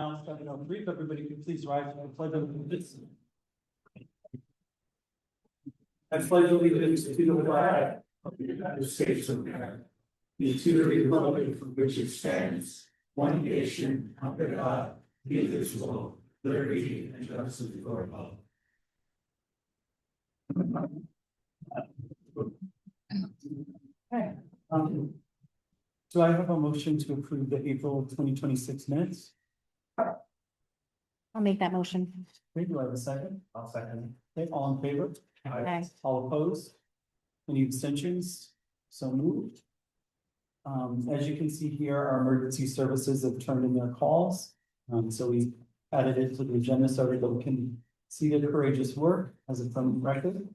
Now, 7:03, if everybody could please rise for the pledge of allegiance. I pledge allegiance to the flag of the United States of America, and to the republic for which it stands, one nation, under God, indivisible, liberty and justice for all. Okay. Do I have a motion to approve the April 2026 minutes? I'll make that motion. Okay, do I have a second? I'll second. Okay, all in favor? Aye. All opposed? Any abstentions? So moved. As you can see here, our emergency services have turned in their calls. So we added it to the agenda so everybody can see the courageous work as a permanent record.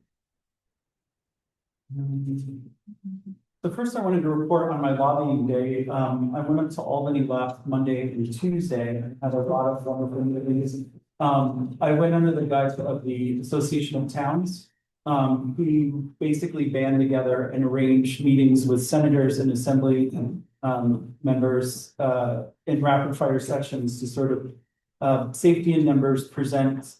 So first I wanted to report on my lobbying day. I went up to Albany last Monday and Tuesday and had a lot of wonderful meetings. I went under the guise of the Association of Towns, who basically band together and arrange meetings with senators and assembly members in rapid fire sessions to sort of safety in numbers present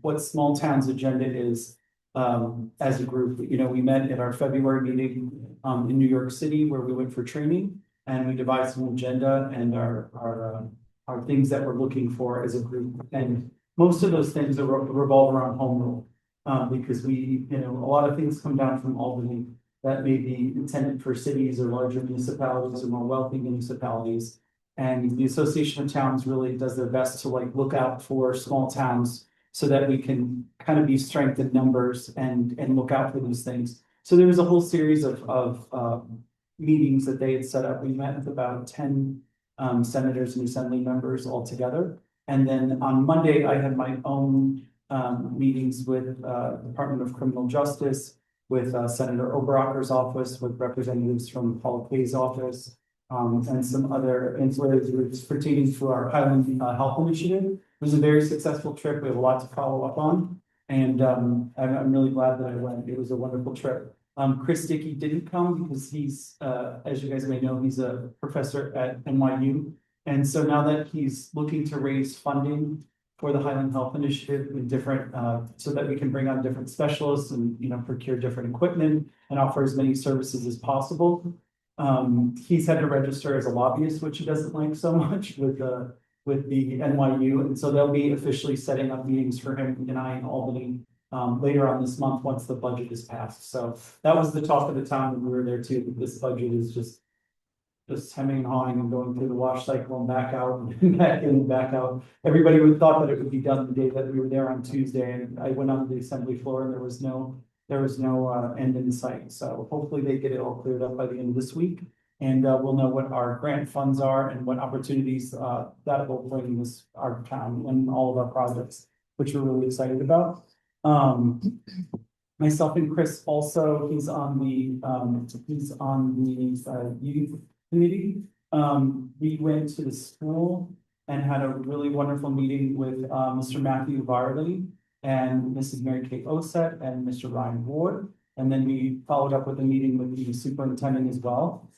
what small towns agenda is as a group. You know, we met at our February meeting in New York City where we went for training and we devised an agenda and our things that we're looking for as a group. And most of those things revolve around home rule. Because we, you know, a lot of things come down from Albany that may be intended for cities or larger municipalities or more wealthy municipalities. And the Association of Towns really does their best to like look out for small towns so that we can kind of be strength in numbers and look out for these things. So there was a whole series of meetings that they had set up. We met with about 10 senators and assembly members all together. And then on Monday, I had my own meetings with Department of Criminal Justice, with Senator Oberacher's office, with representatives from Paula Kay's office, and some other ancillary groups pertaining to our Highland Health Initiative. It was a very successful trip. We have a lot to follow up on, and I'm really glad that I went. It was a wonderful trip. Chris Dickey didn't come because he's, as you guys may know, he's a professor at NYU. And so now that he's looking to raise funding for the Highland Health Initiative with different, so that we can bring on different specialists and, you know, procure different equipment and offer as many services as possible. He's had to register as a lobbyist, which he doesn't like so much with the NYU. And so they'll be officially setting up meetings for him and I in Albany later on this month, once the budget is passed. So that was the talk of the town when we were there too. This budget is just hemming and hawing and going through the wash cycle and back out and back in and back out. Everybody would thought that it would be done the day that we were there on Tuesday, and I went on the assembly floor and there was no end in sight. So hopefully they get it all cleared up by the end of this week, and we'll know what our grant funds are and what opportunities that will bring our town and all of our projects, which we're really excited about. Myself and Chris also, he's on the youth committee. We went to the school and had a really wonderful meeting with Mr. Matthew Varley and Mrs. Mary Kay Osset and Mr. Ryan Ward. And then we followed up with a meeting with the superintendent as well.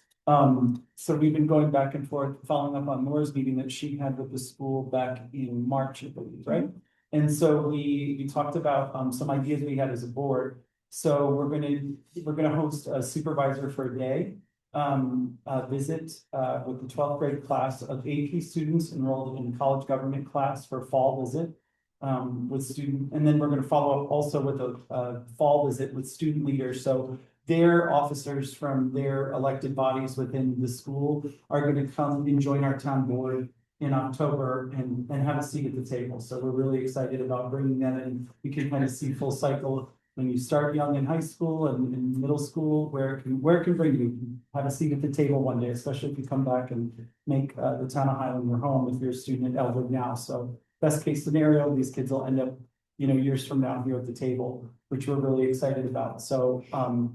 So we've been going back and forth, following up on Laura's meeting that she had with the school back in March, I believe, right? And so we talked about some ideas we had as a board. So we're gonna host a supervisor for a day visit with the 12th grade class of AP students enrolled in college government class for fall visit with student, and then we're going to follow up also with a fall visit with student leaders. So their officers from their elected bodies within the school are going to come and join our town board in October and have a seat at the table. So we're really excited about bringing that in. We can kind of see full cycle when you start young in high school and in middle school, where it can bring you. Have a seat at the table one day, especially if you come back and make the town of Highland your home if you're a student at Elwood now. So best case scenario, these kids will end up, you know, years from now here at the table, which we're really excited about. So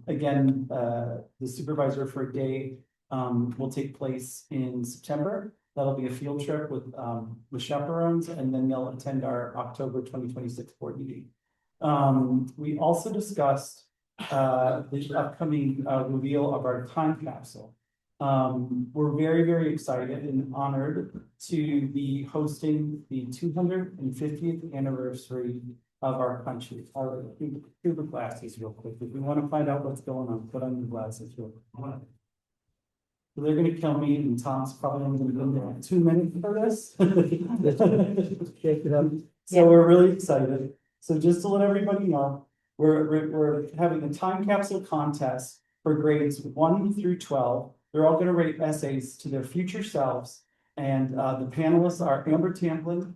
again, the supervisor for a day will take place in September. That'll be a field trip with chaperones, and then they'll attend our October 2026 board meeting. We also discussed the upcoming reveal of our time capsule. We're very, very excited and honored to be hosting the 250th anniversary of our country. Do the glasses real quick. If you want to find out what's going on, put on your glasses real quick. So they're gonna kill me, and Tom's probably only gonna be there 2 minutes for this. So we're really excited. So just to let everybody know, we're having a time capsule contest for grades 1 through 12. They're all gonna rate essays to their future selves. And the panelists are Amber Tamplin,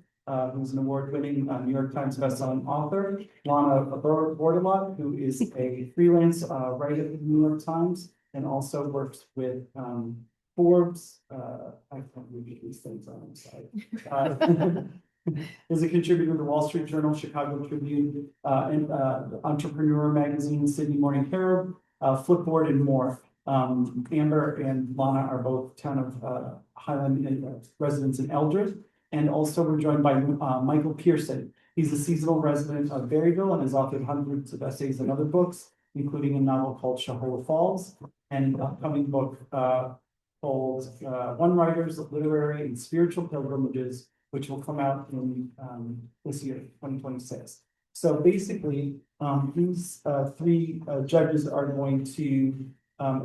who's an award-winning New York Times bestselling author, Lana Bordelot, who is a freelance writer at the New York Times, and also works with Forbes. I can't read these things on the side. Is a contributor to the Wall Street Journal, Chicago Tribune, and Entrepreneur Magazine, Sydney Morning Herald, Flipboard, and more. Amber and Lana are both town of Highland residents in Eldred. And also we're joined by Michael Pearson. He's a seasonal resident of Berryville and has authored hundreds of essays and other books, including a novel called Shahola Falls, and an upcoming book called One Writer's Literary and Spiritual Pilgrimages, which will come out in this year, 2026. So basically, these three judges are going to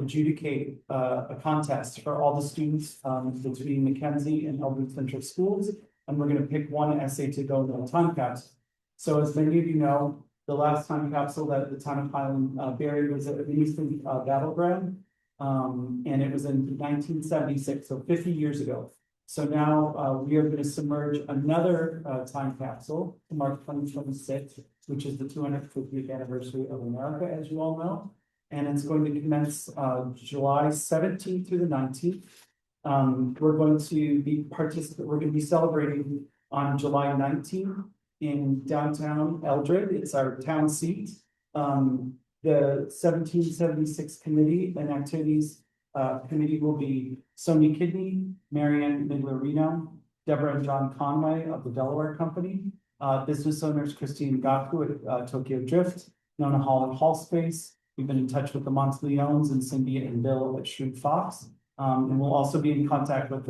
adjudicate a contest for all the students between Mackenzie and Eldred Central Schools, and we're going to pick one essay to go in the time capsule. So as many of you know, the last time capsule that the town of Highland buried was at the Easton Battleground, and it was in 1976, so 50 years ago. So now we are going to submerge another time capsule to mark 2026, which is the 250th anniversary of America, as you all know. And it's going to commence July 17th through the 19th. We're going to be celebrating on July 19th in downtown Eldred. It's our town seat. The 1776 committee and activities committee will be Sonia Kidney, Marianne Miglerino, Deborah and John Conway of the Delaware Company, business owners Christine Gaku at Tokyo Drift, Nona Hall at Hall Space. We've been in touch with the Monteleones and Cindy and Bill at Shrewd Fox. And we'll also be in contact with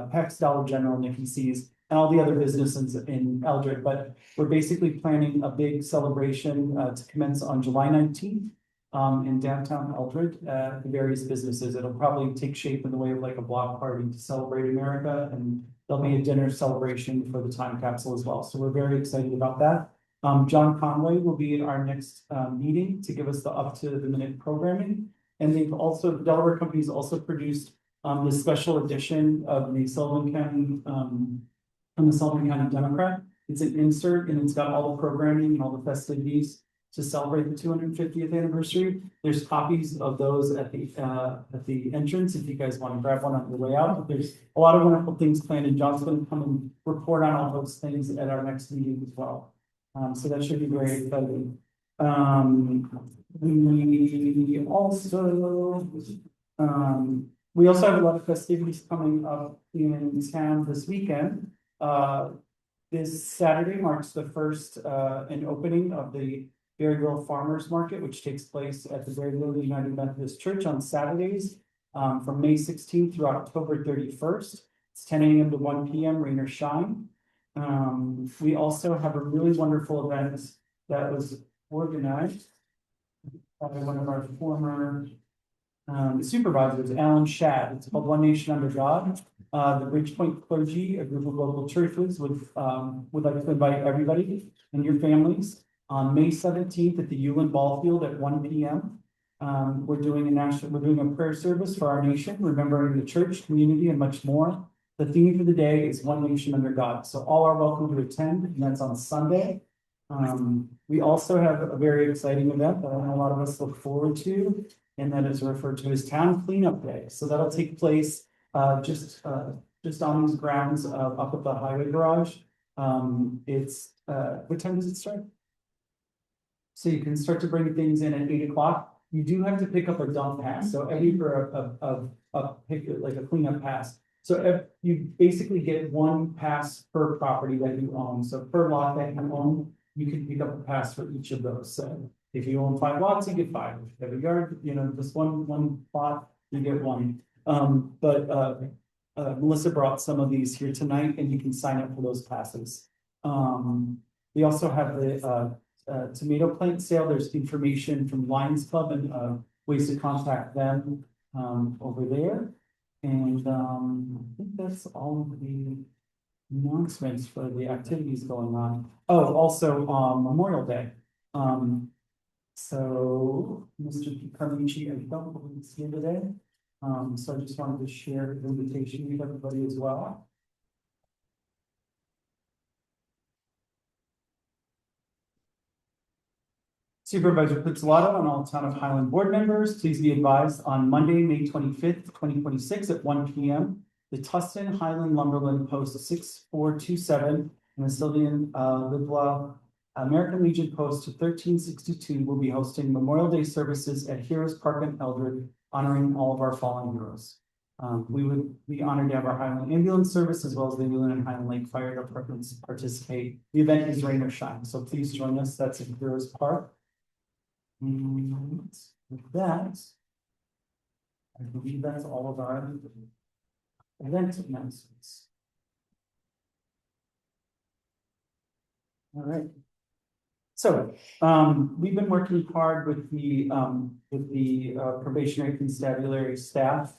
Peck's, Dollar General, Nikki C's, and all the other businesses in Eldred. But we're basically planning a big celebration to commence on July 19th in downtown Eldred at the various businesses. It'll probably take shape in the way of like a block party to celebrate America, and there'll be a dinner celebration for the time capsule as well. So we're very excited about that. John Conway will be at our next meeting to give us the up-to-the-minute programming. And the Delaware Company's also produced this special edition of the Sullivan County, from the Sullivan County Democrat. It's an insert and it's got all the programming and all the festivities to celebrate the 250th anniversary. There's copies of those at the entrance if you guys want to grab one on your way out. But there's a lot of wonderful things planned, and John's going to come and report on all those things at our next meeting as well. So that should be very exciting. We also have a lot of festivities coming up in town this weekend. This Saturday marks the first and opening of the Berryville Farmers Market, which takes place at the Berryville United Methodist Church on Saturdays from May 16th through October 31st. It's 10 a.m. to 1 p.m. rain or shine. We also have a really wonderful event that was organized by one of our former supervisors, Alan Shadd. It's called One Nation Under God. The Bridgepoint clergy, a group of local churches, would like to invite everybody and your families on May 17th at the Uland Ball Field at 1 p.m. We're doing a prayer service for our nation, remembering the church, community, and much more. The theme for the day is One Nation Under God. So all are welcome to attend, and that's on Sunday. We also have a very exciting event that I know a lot of us look forward to, and that is referred to as Town Cleanup Day. So that'll take place just on these grounds up at the highway garage. What time does it start? So you can start to bring things in at 8 o'clock. You do have to pick up a dump pass. So like a cleanup pass. So you basically get one pass per property that you own. So per lot that you own, you can pick up a pass for each of those. So if you own 5 lots, you get 5. If you have a yard, just one plot, you get one. Melissa brought some of these here tonight and you can sign up for those passes. We also have the tomato plant sale. There's information from Lions Club and ways to contact them over there. And I think that's all of the announcements for the activities going on. Oh, also Memorial Day. So Mr. Carlucci, I don't believe he's here today. So I just wanted to share the invitation with everybody as well. Supervisor Pizzolatto and all Town of Highland board members, please be advised on Monday, May 25th, 2026 at 1 p.m. The Tustin Highland Lumberland Post 6427 and the Sylvan Lidwell American Legion Post 1362 will be hosting Memorial Day services at Heroes Park in Eldred, honoring all of our fallen heroes. We would be honored to have our Highland Ambulance Service as well as the Newland and Highland Lake Fire Departments participate. The event is rain or shine, so please join us. That's at Heroes Park. And with that, I believe that's all of our event announcements. All right. So, we've been working hard with the probationary constabulary staff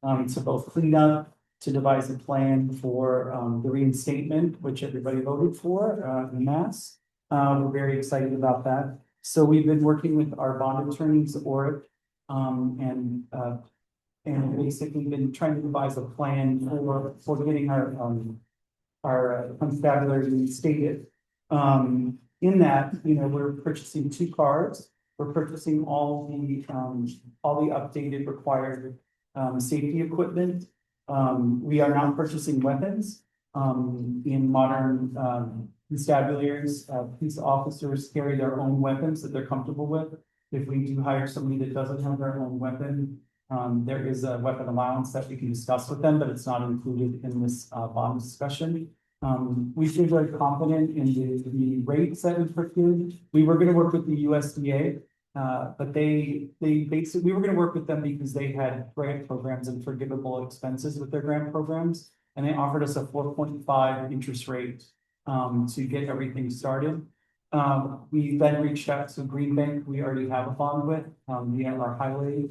to both clean up, to devise a plan for the reinstatement, which everybody voted for en masse. We're very excited about that. So we've been working with our bond attorneys, ORIC, and basically been trying to devise a plan for getting our constabulary reinstated. In that, we're purchasing 2 cars. We're purchasing all the updated required safety equipment. We are not purchasing weapons. In modern constabularies, police officers carry their own weapons that they're comfortable with. If we do hire somebody that doesn't have their own weapon, there is a weapon allowance that we can discuss with them, but it's not included in this bond discussion. We feel very confident in the rates that we procured. We were going to work with the USDA, but we were going to work with them because they had grant programs and forgivable expenses with their grant programs, and they offered us a 4.5 interest rate to get everything started. We then reached out to Green Bank. We already have a bond with via our highway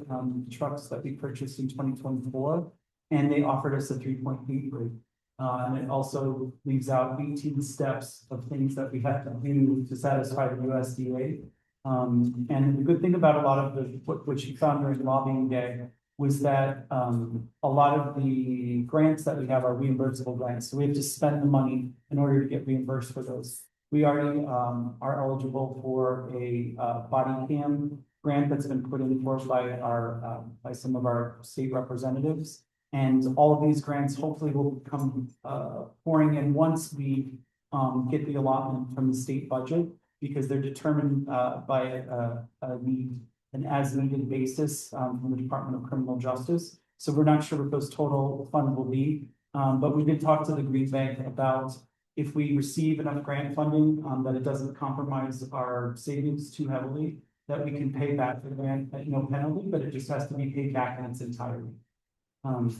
trucks that we purchased in 2024, and they offered us a 3.8 rate. And it also leaves out 18 steps of things that we have to do to satisfy the USDA. And the good thing about a lot of what you found during lobbying day was that a lot of the grants that we have are reimbursable grants. So we have to spend the money in order to get reimbursed for those. We already are eligible for a body cam grant that's been put in force by some of our state representatives. And all of these grants hopefully will come pouring in once we get the allotment from the state budget, because they're determined by an as-needed basis from the Department of Criminal Justice. So we're not sure what those total funds will be, but we did talk to the Green Bank about if we receive enough grant funding that it doesn't compromise our savings too heavily, that we can pay back the grant at no penalty, but it just has to be paid back in its entirety.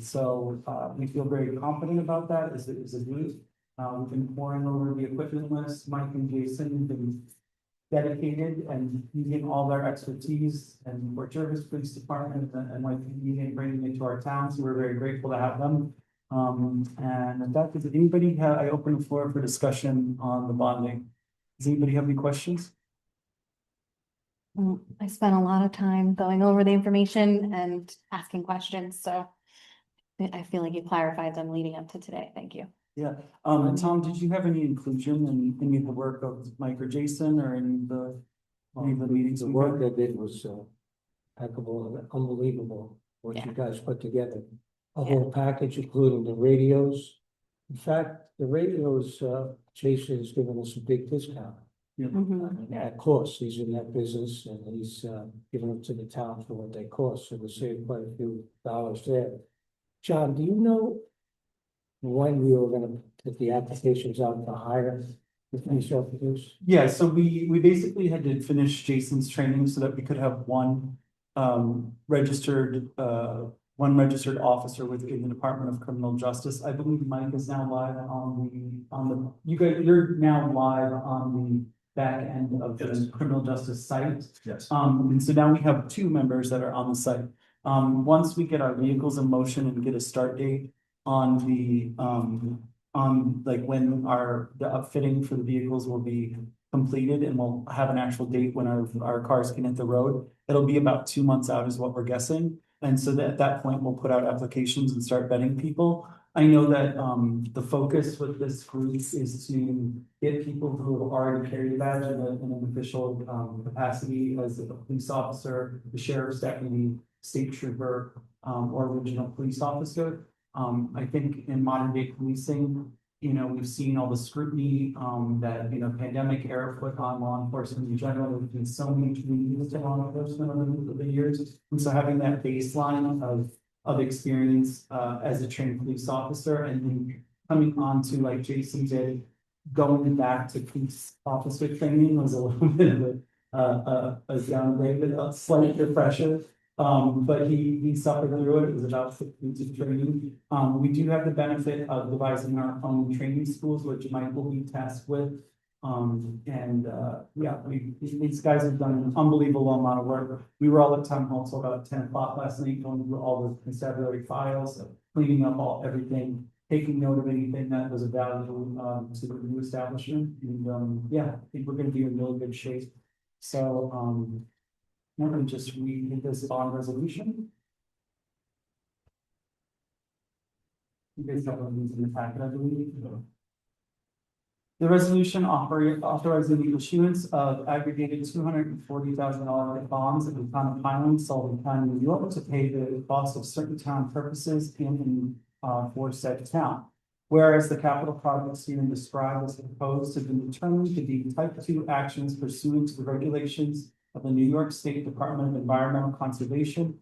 So we feel very confident about that as a group. We've been pouring over the equipment list. Mike and Jason have been dedicated and using all their expertise and Fort Jervis Police Department and like bringing it to our town. So we're very grateful to have them. And with that, does anybody I open the floor for discussion on the bonding. Does anybody have any questions? I spent a lot of time going over the information and asking questions, so I feel like you clarified them leading up to today. Thank you. Yeah. Tom, did you have any inclusion in any of the work of Mike or Jason or any of the meetings? The work they did was impeccable, unbelievable, what you guys put together. A whole package, including the radios. In fact, the radios, Jason has given us a big discount. Yeah. At cost, he's in that business and he's giving them to the town for what they cost, so we'll save quite a few dollars there. John, do you know when we were gonna put the applications out to hire the police officers? Yeah, so we basically had to finish Jason's training so that we could have one registered one registered officer within the Department of Criminal Justice. I believe Mike is now live you're now live on the back end of the Yes. criminal justice site. Yes. And so now we have two members that are on the site. Once we get our vehicles in motion and get a start date on on like when the upfitting for the vehicles will be completed, and we'll have an actual date when our cars can hit the road. It'll be about 2 months out is what we're guessing. And so that at that point, we'll put out applications and start vetting people. I know that the focus with this group is to get people who have already carried a badge in an official capacity as a police officer, the sheriff's deputy, state trooper, or regional police officer. I think in modern day policing, we've seen all the scrutiny that, pandemic era put on law enforcement in general. There's been so many changes to law enforcement over the years. And so having that baseline of experience as a trained police officer, and then coming on to, like Jason did, going back to police officer training was a little bit of a downgrade, a slight refresher. But he suffered through it. It was about 6 weeks of training. We do have the benefit of devising our own training schools, which Mike will be tasked with. These guys have done an unbelievable amount of work. We were all at town hall till about 10 o'clock last night, going through all the constabulary files, cleaning up everything, taking note of anything that was of value to the new establishment. And I think we're going to be in really good shape. So I'm going to just read this bond resolution. You guys have one of these in the packet, I believe. The resolution authorizing the issuance of aggregated $240,000 bonds of the town of Highlands, Sullivan County, New York, to pay the cost of certain town purposes for said town. Whereas the capital projects herein described as proposed have been determined to be type 2 actions pursuant to the regulations of the New York State Department of Environmental Conservation,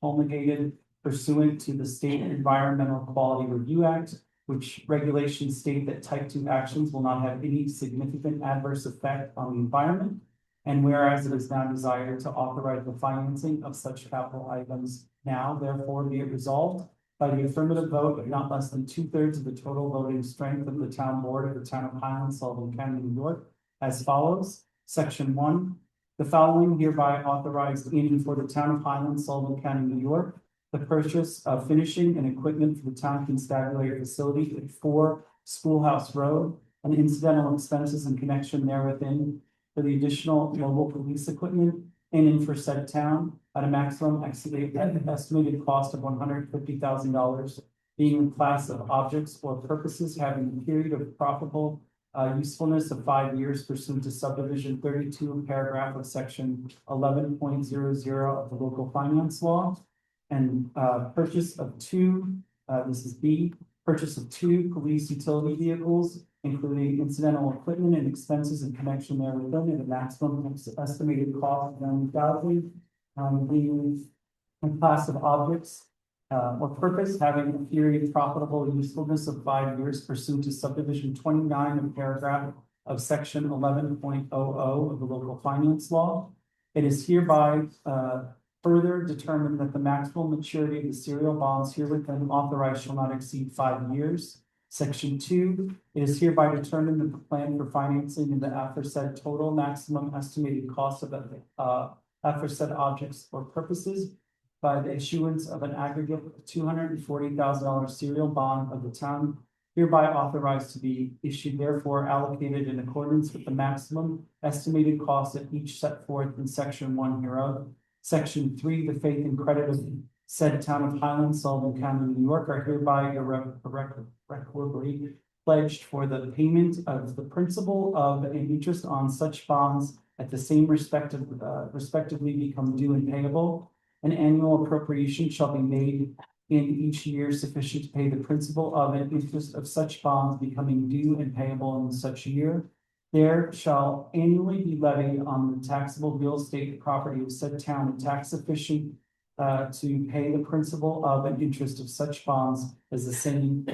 promulgated pursuant to the State Environmental Quality Review Act, which regulations state that type 2 actions will not have any significant adverse effect on the environment. And whereas it is now desired to authorize the financing of such capital items now, therefore be it resolved by the affirmative vote of not less than 2/3 of the total voting strength of the town board of the town of Highlands, Sullivan County, New York, as follows. Section 1. The following hereby authorized in for the town of Highlands, Sullivan County, New York, the purchase of finishing and equipment for the town constabulary facility at 4 Schoolhouse Road, and incidental expenses in connection therewithin for the additional mobile police equipment and for said town at a maximum estimated cost of $150,000, being in class of objects or purposes having a period of profitable usefulness of 5 years pursuant to subdivision 32, paragraph of section 11.00 of the local finance law. And purchase of 2, this is B, purchase of 2 police utility vehicles, including incidental equipment and expenses in connection therewith at a maximum estimated cost of $90,000, being in class of objects or purpose having a period of profitable usefulness of 5 years pursuant to subdivision 29 of paragraph of section 11.00 of the local finance law. It is hereby further determined that the maximum maturity of the serial bonds herewith authorized shall not exceed 5 years. Section 2, it is hereby determined that the plan for financing in the aforesaid total maximum estimated cost of the aforesaid objects or purposes by the issuance of an aggregate of $240,000 serial bond of the town hereby authorized to be issued, therefore allocated in accordance with the maximum estimated cost of each set forth in section 1 hereof. Section 3, the faith and credit of said town of Highlands, Sullivan County, New York are hereby irrevocably pledged for the payment of the principal of an interest on such bonds at the same respectively become due and payable. An annual appropriation shall be made in each year sufficient to pay the principal of an interest of such bonds becoming due and payable in such year. There shall annually be levied on the taxable real estate property of said town and tax sufficient to pay the principal of an interest of such bonds as the same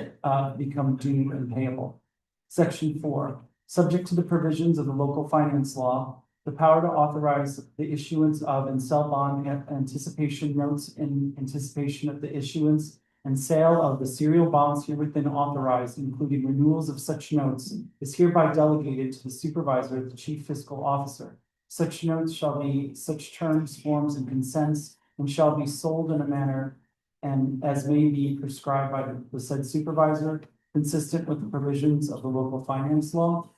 become due and payable. Section 4, subject to the provisions of the local finance law, the power to authorize the issuance of and sell bond anticipation notes in anticipation of the issuance and sale of the serial bonds herewithin authorized, including renewals of such notes, is hereby delegated to the supervisor of the chief fiscal officer. Such notes shall be such terms, forms, and consents, and shall be sold in a manner and as may be prescribed by the said supervisor, consistent with the provisions of the local finance law.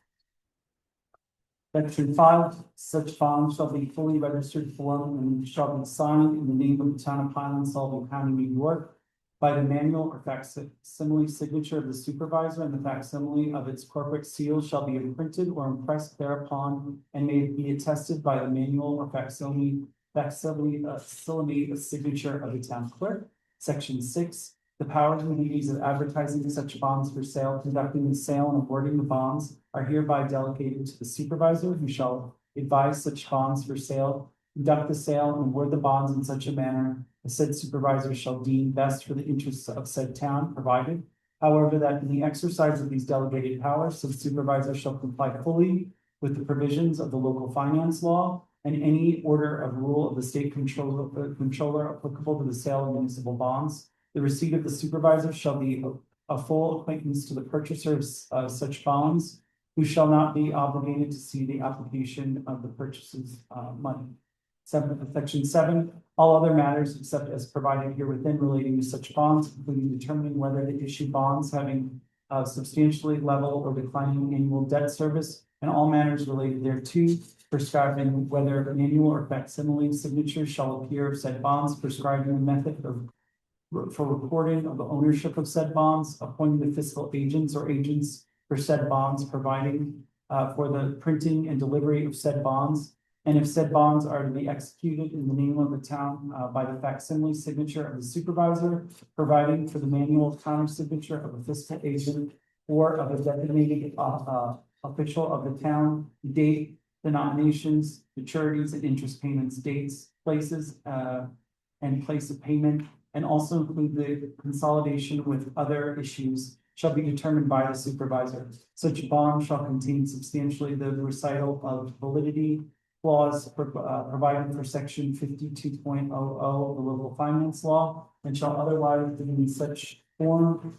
Section 5, such bonds shall be fully registered form and shall be signed in the name of the town of Highland, Sullivan County, New York, by the manual or facsimile signature of the supervisor, and the facsimile of its corporate seal shall be imprinted or impressed thereupon and may be attested by the manual or facsimile signature of the town clerk. Section 6, the powers and duties of advertising such bonds for sale, conducting the sale, and awarding the bonds are hereby delegated to the supervisor, who shall advise such bonds for sale, conduct the sale, and award the bonds in such a manner the said supervisor shall deem best for the interests of said town, provided, however, that in the exercise of these delegated powers, said supervisor shall comply fully with the provisions of the local finance law and any order of rule of the state controller applicable to the sale of municipal bonds. The receipt of the supervisor shall be a full acquaintance to the purchaser of such bonds, who shall not be obligated to see the application of the purchase's money. Section 7, all other matters except as provided here within relating to such bonds, including determining whether to issue bonds having substantially level or declining annual debt service, and all matters related thereto, prescribing whether an annual or facsimile signature shall appear of said bonds, prescribing the method for recording of the ownership of said bonds, appointing the fiscal agents or agents for said bonds, providing for the printing and delivery of said bonds, and if said bonds are to be executed in the name of the town by the facsimile signature of the supervisor, providing for the manual counter signature of a fiscal agent or of a designated official of the town, date, denominations, maturities, and interest payments, dates, places, and place of payment, and also include the consolidation with other issues shall be determined by the supervisor. Such bond shall contain substantially the recital of validity clause provided for section 52.00 of the local finance law, and shall otherwise in such form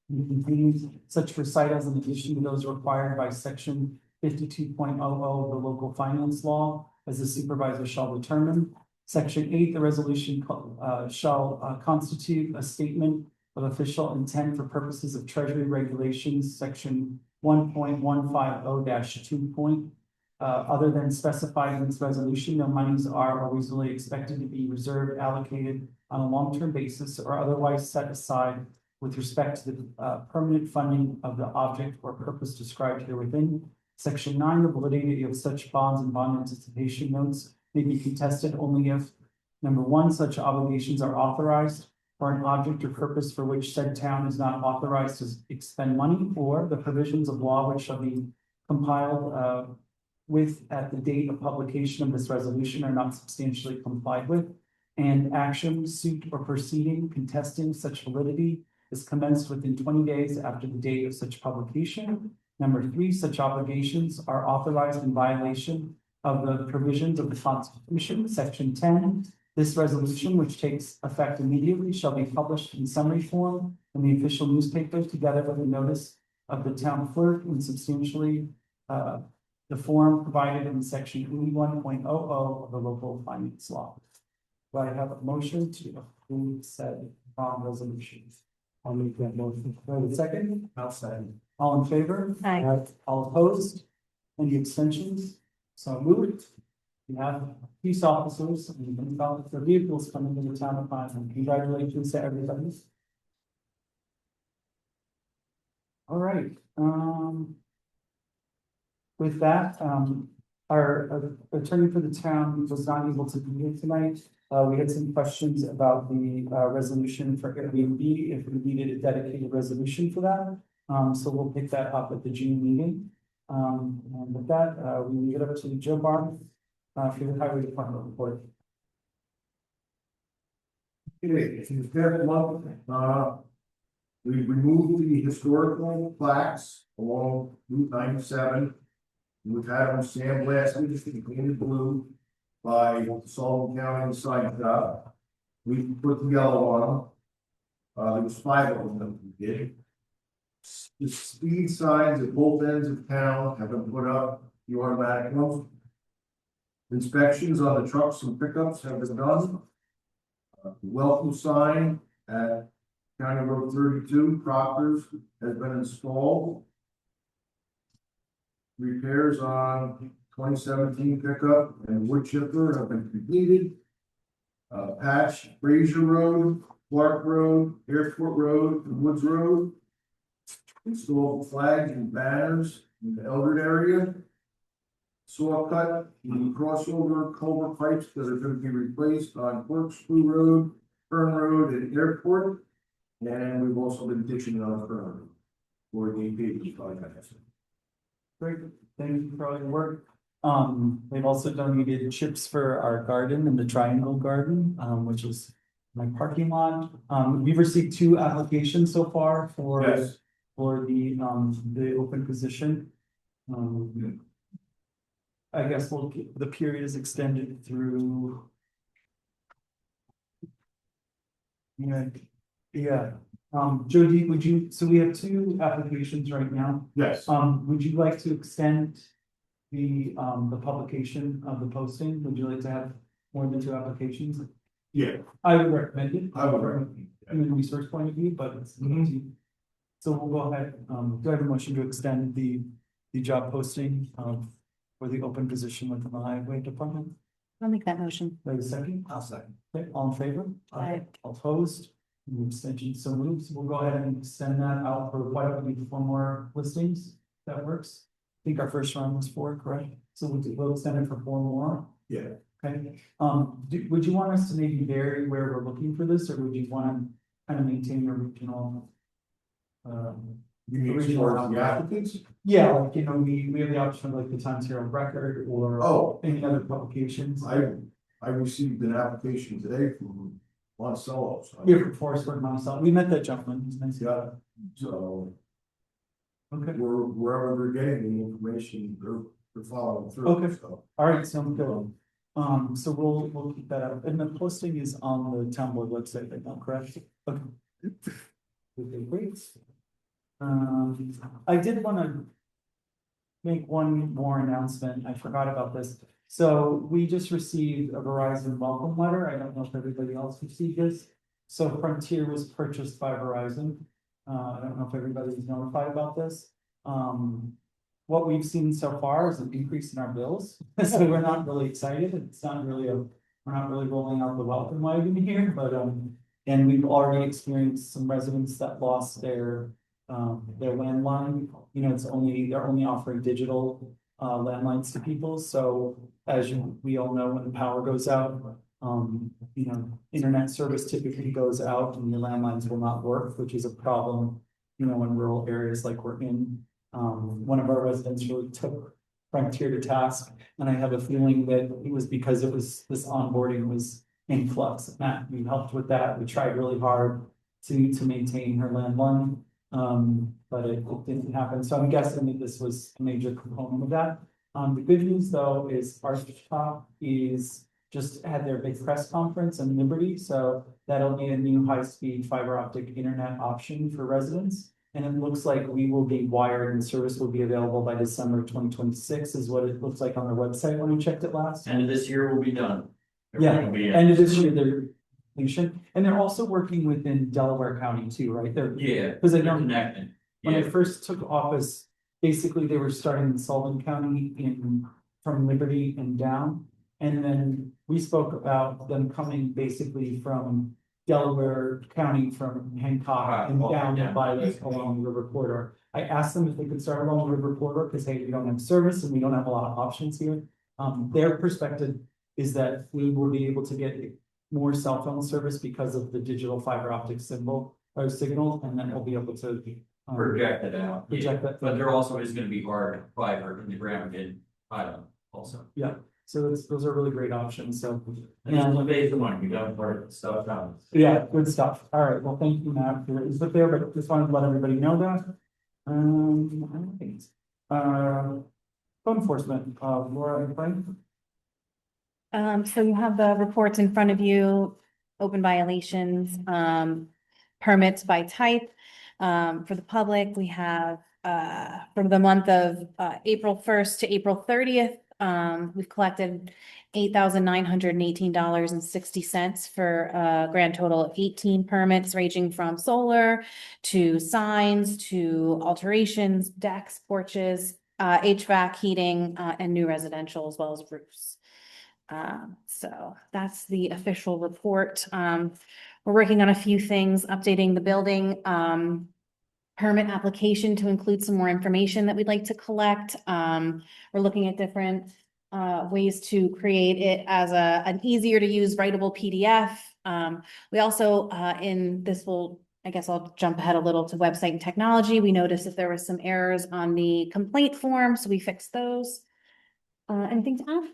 contain such recitals in addition to those required by section 52.00 of the local finance law as the supervisor shall determine. Section 8, the resolution shall constitute a statement of official intent for purposes of Treasury regulations, section 1.150-2. Other than specified in this resolution, no monies are reasonably expected to be reserved, allocated on a long-term basis, or otherwise set aside with respect to the permanent funding of the object or purpose described here within. Section 9, the validity of such bonds and bond anticipation notes may be contested only if, number 1, such obligations are authorized for an object or purpose for which said town is not authorized to expend money, or the provisions of law which shall be compiled with at the date of publication of this resolution are not substantially complied with, and action, suit, or proceeding contesting such validity is commenced within 20 days after the date of such publication. Number 3, such obligations are authorized in violation of the provisions of the Constitution. Section 10, this resolution, which takes effect immediately, shall be published in summary form in the official newspaper, together with a notice of the town clerk in substantially the form provided in section 81.00 of the local finance law. Do I have a motion to approve said bond resolutions? I'll make that motion. Do I have a second? I'll second. All in favor? Aye. All opposed? Any extensions? So moved. We have police officers and police officer vehicles coming to the town of Highland. Congratulations to everybody. All right, with that, our attorney for the town was not able to be here tonight. We had some questions about the resolution for Airbnb, if we needed a dedicated resolution for that. So we'll pick that up at the June meeting. And with that, we leave it up to Joe Barnes for the highway department report. Okay, since that month, we removed the historical plaques along Route 97 We've had them sandblasted and painted blue by Sullivan County Sign Shop. We put the yellow on them. There was 5 of them that we did. The speed signs at both ends of town have been put up, the automatic ones. Inspections on the trucks and pickups have been done. Welcome sign at County Road 32, Proctor's, has been installed. Repairs on 2017 pickup and wood chipper have been completed. Patch Fraser Road, Clark Road, Airport Road, and Woods Road. Installed flags and banners in the Eldred area. Saw cut the crossover culvert pipes that are going to be replaced on Corkscrew Road, Fern Road, and Airport. And we've also been ditching on Fern Road for the AP project. Great, thank you for all your work. They've also donated chips for our garden in the Triangle Garden, which is my parking lot. We've received 2 applications so far for Yes. the open position. I guess the period is extended through. Yeah, Jody, would you, so we have 2 applications right now. Yes. Would you like to extend the publication of the posting? Would you like to have more than 2 applications? Yeah. I would recommend it. I would recommend From a research point of view, but it's. So we'll go ahead, do I have a motion to extend the job posting, for the open position within the highway department? I'll make that motion. Wait a second. I'll second. Okay, all in favor? Aye. All opposed? Any abstentions? So moved. So we'll go ahead and send that out for why don't we do 4 more listings? That works. I think our first round was 4, correct? So we'll extend it for 4 more. Yeah. Okay, would you want us to maybe vary where we're looking for this, or would you want to kind of maintain the original? You mean as far as the applicants? Yeah, like, we have the option of like the Times Herald Record or Oh, any other publications. I received an application today from Monticello. So Here from Forestburg, Monticello. We met that gentleman. He's nice. yeah, so Okay, wherever they're getting the information, they're following through. Okay. So. all right, sounds good. So we'll keep that up. And the posting is on the town board website right now, correct? Okay. Okay, great. I did want to make one more announcement. I forgot about this. So we just received a Verizon welcome letter. I don't know if everybody else received this. So Frontier was purchased by Verizon. I don't know if everybody's notified about this. What we've seen so far is an increase in our bills. So we're not really excited. It's not really we're not really rolling out the welcome wagon here, but and we've already experienced some residents that lost their landline. They're only offering digital landlines to people. So as we all know, when the power goes out, internet service typically goes out and the landlines will not work, which is a problem, in rural areas like we're in. One of our residents really took Frontier to task, and I have a feeling that it was because this onboarding was in flux. Matt, we helped with that. We tried really hard to maintain her landline. But it didn't happen. So I'm guessing that this was a major component of that. The good news though is Architect is just had their big press conference in Liberty. So that'll be a new high-speed fiber optic internet option for residents. And it looks like we will be wired and service will be available by December 2026 is what it looks like on their website when we checked it last. End of this year will be done. Yeah, Everything will be in. end of this year, they're completion. And they're also working within Delaware County too, right? Yeah. Because I they're know connected. when I Yeah, first took office, basically they were starting in Sullivan County from Liberty and down. And then we spoke about them coming basically from Delaware County, from Hancock and down Yeah. by along the river corridor. I asked them if they could start along the river corridor because hey, we don't have service and we don't have a lot of options here. Their perspective is that we will be able to get more cell phone service because of the digital fiber optic signal, and then we'll be able to project it out. Yeah. project that. But there also is gonna be hard fiber in the ground in Idaho also. So those are really great options. So And then the phase 1, we got part of the stuff done. yeah, good stuff. All right. Well, thank you, Matt, for your input there, but just wanted to let everybody know that. All right. Code enforcement, Laura, anything? So you have the reports in front of you, open violations, permits by type. For the public, we have, from the month of, April 1st to April 30th, we've collected $8,918.60 for a grand total of 18 permits ranging from solar to signs to alterations, decks, porches, HVAC, heating, and new residential as well as roofs. So that's the official report. We're working on a few things, updating the building, permit application to include some more information that we'd like to collect. We're looking at different ways to create it as an easier to use writable PDF. We also, I guess I'll jump ahead a little to website and technology. We noticed that there was some errors on the complaint form, so we fixed those. Anything to add?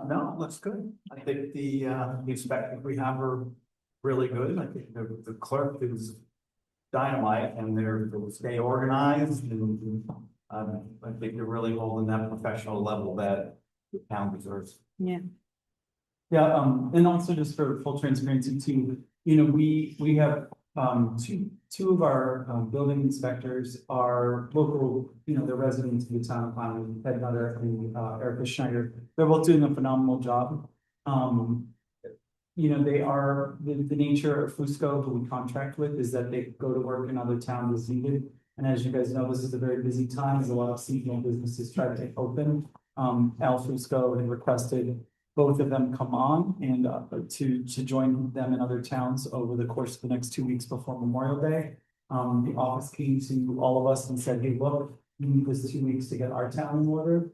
No, looks good. I think the inspectors we have are really good. I think the clerk is dynamite and they'll stay organized and I think they're really holding that professional level that the town deserves. Yeah. Yeah, and also just for full transparency too, we have, two of our, building inspectors are local, they're residents of the town of Highland, Ted Nutter and, Erica Schneider. They're both doing a phenomenal job. They are, the nature of Fusco, who we contract with, is that they go to work in other towns as needed. And as you guys know, this is a very busy time, as a lot of seasonal businesses try to open. Al Fusco had requested both of them come on and to join them in other towns over the course of the next 2 weeks before Memorial Day. The office came to all of us and said, hey, look, we need this 2 weeks to get our town in order.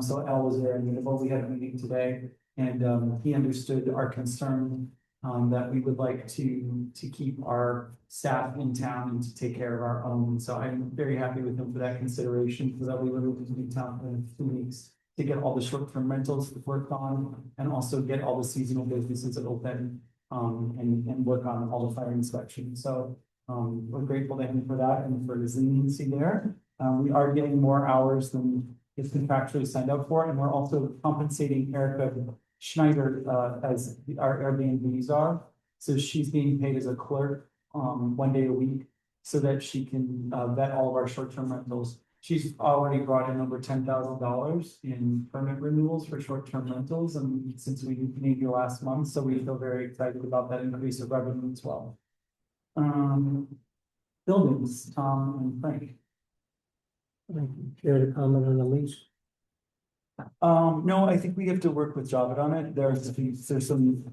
So Al was very amenable. We had a meeting today and he understood our concern that we would like to keep our staff in town and to take care of our own. So I'm very happy with him for that consideration, because that we would be in town for 2 weeks to get all the short-term rentals worked on and also get all the seasonal businesses open and work on all the fire inspections. So we're grateful to him for that and for his leniency there. We are getting more hours than is contractually signed up for, and we're also compensating Erica Schneider as our Airbnbs are. So she's being paid as a clerk 1 day a week so that she can vet all of our short-term rentals. She's already brought in over $10,000 in permit renewals for short-term rentals, and since we made you last month, so we feel very excited about that increase of revenue as well. Buildings, Tom and Frank. Care to comment on the lease? No, I think we have to work with Javed on it. There's some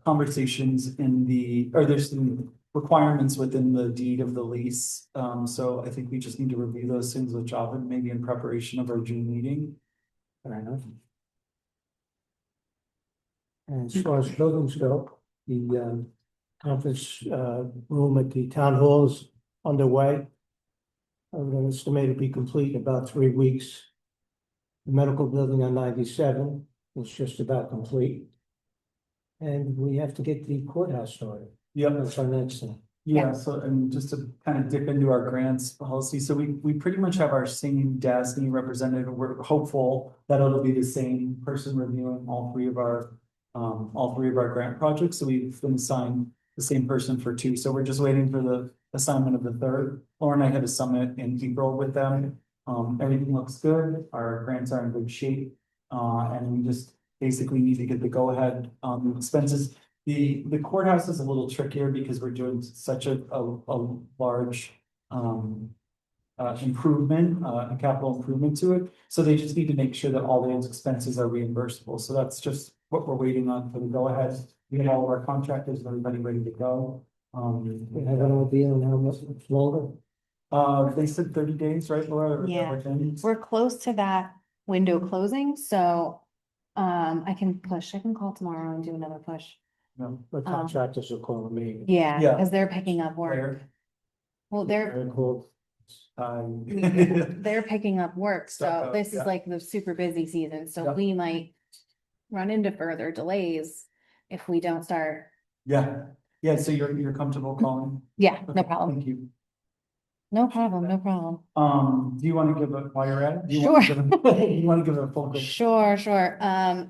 conversations there's some requirements within the deed of the lease. So I think we just need to review those things with Javed, maybe in preparation of our June meeting. Fair enough. And as far as buildings go, the conference room at the town hall is underway. I'm going to estimate to be complete in about 3 weeks. The medical building on 97 is just about complete. And we have to get the courthouse started. Yep. That's our next thing. Yeah, so and just to kind of dip into our grants policy, so we pretty much have our same DASNY representative. We're hopeful that it'll be the same person reviewing all three of our grant projects. So we've been assigned the same person for 2. So we're just waiting for the assignment of the 3rd. Laura and I had a summit in April with them. Everything looks good. Our grants are in good shape. And we just basically need to get the go-ahead expenses. The courthouse is a little trickier because we're doing such a large improvement, a capital improvement to it. So they just need to make sure that all those expenses are reimbursable. So that's just what we're waiting on for the go-ahead. We have all of our contractors and everybody ready to go. We have an idea on how much longer. They said 30 days, right, Laura? Yeah. We're close to that window closing, so I can call tomorrow and do another push. No. The contractors are calling me. Yeah, Yeah. because they're picking up work. Where? Well, they're They're called. they're picking up work, Stuck so up, this is yeah. like the super busy season, so Yep. we might run into further delays if we don't start. Yeah, so you're comfortable calling? Yeah, no Okay, problem. Thank you. No problem, no problem. Do you want to give a, while you're at it? do you want to Sure. give a- You want to give a full quick? Sure, sure.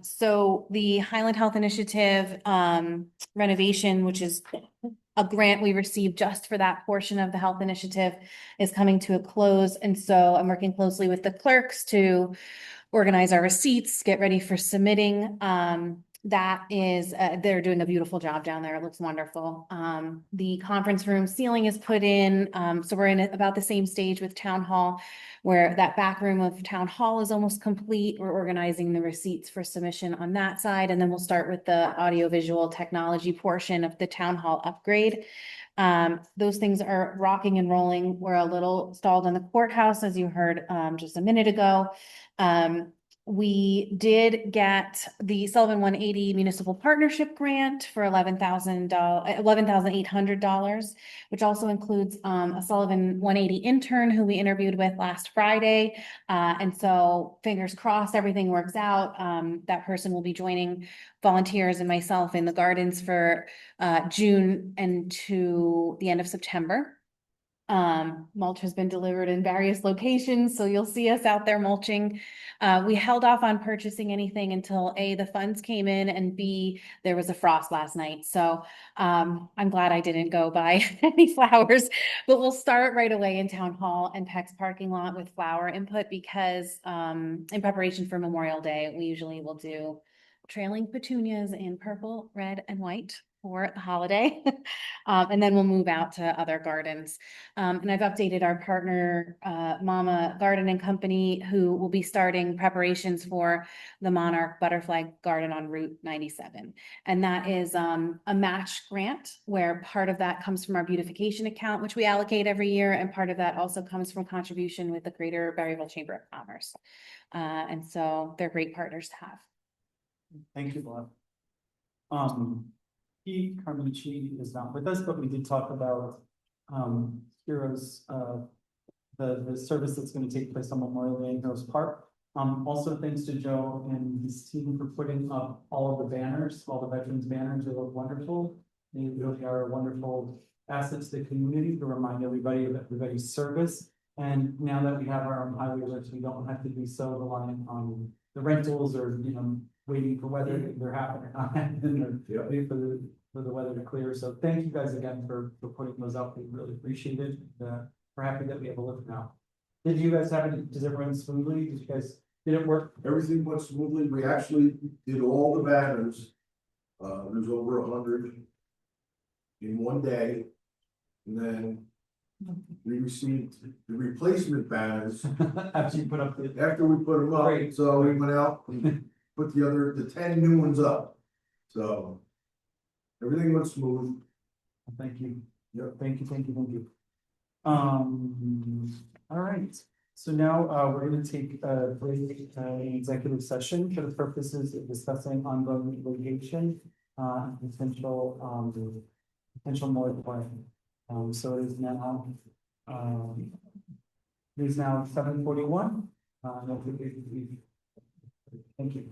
So the Highland Health Initiative, renovation, which is a grant we received just for that portion of the health initiative, is coming to a close. And so I'm working closely with the clerks to organize our receipts, get ready for submitting. That is, they're doing a beautiful job down there. It looks wonderful. The conference room ceiling is put in. So we're in about the same stage with town hall, where that back room of town hall is almost complete. We're organizing the receipts for submission on that side, and then we'll start with the audiovisual technology portion of the town hall upgrade. Those things are rocking and rolling. We're a little stalled in the courthouse, as you heard, just a minute ago. We did get the Sullivan 180 Municipal Partnership Grant for $11,800, which also includes a Sullivan 180 intern who we interviewed with last Friday. And so fingers crossed, everything works out. That person will be joining volunteers and myself in the gardens for June and to the end of September. Mulch has been delivered in various locations, so you'll see us out there mulching. We held off on purchasing anything until A, the funds came in, and B, there was a frost last night. So I'm glad I didn't go buy any flowers, but we'll start right away in Town Hall and Peck's parking lot with flower input because in preparation for Memorial Day, we usually will do trailing petunias in purple, red, and white for the holiday. And then we'll move out to other gardens. And I've updated our partner, Mama Garden and Company, who will be starting preparations for the Monarch Butterfly Garden on Route 97. And that is a match grant where part of that comes from our beautification account, which we allocate every year. And part of that also comes from contribution with the Greater Berryville Chamber of Commerce. And so they're great partners to have. Thank you, Bob. Pete Carmucci is not with us, but we did talk about Heroes, the service that's going to take place on Memorial Day in Heroes Park. Also thanks to Joe and his team for putting up all of the banners, all the veterans banners. They look wonderful. They really are a wonderful asset to the community to remind everybody of everybody's service. And now that we have our own highway roads, we don't have to be so reliant on the rentals or, waiting for weather, they're happening, or waiting for the weather to clear. So thank you guys again for putting those up. We really appreciate it. We're happy that we have a look now. Did you guys have it? Does it run smoothly? Did it work? Everything went smoothly. We actually did all the banners. There's over 100 in one day. And then we received the replacement banners After you put up the. after we put them up. Great. So we went out and put the 10 new ones up. So everything went smooth. Thank you. Yep. Thank you. All right. So now, we're gonna take a break, executive session for the purposes of discussing ongoing litigation, potential moratorium. So it is now 7:41. Thank you.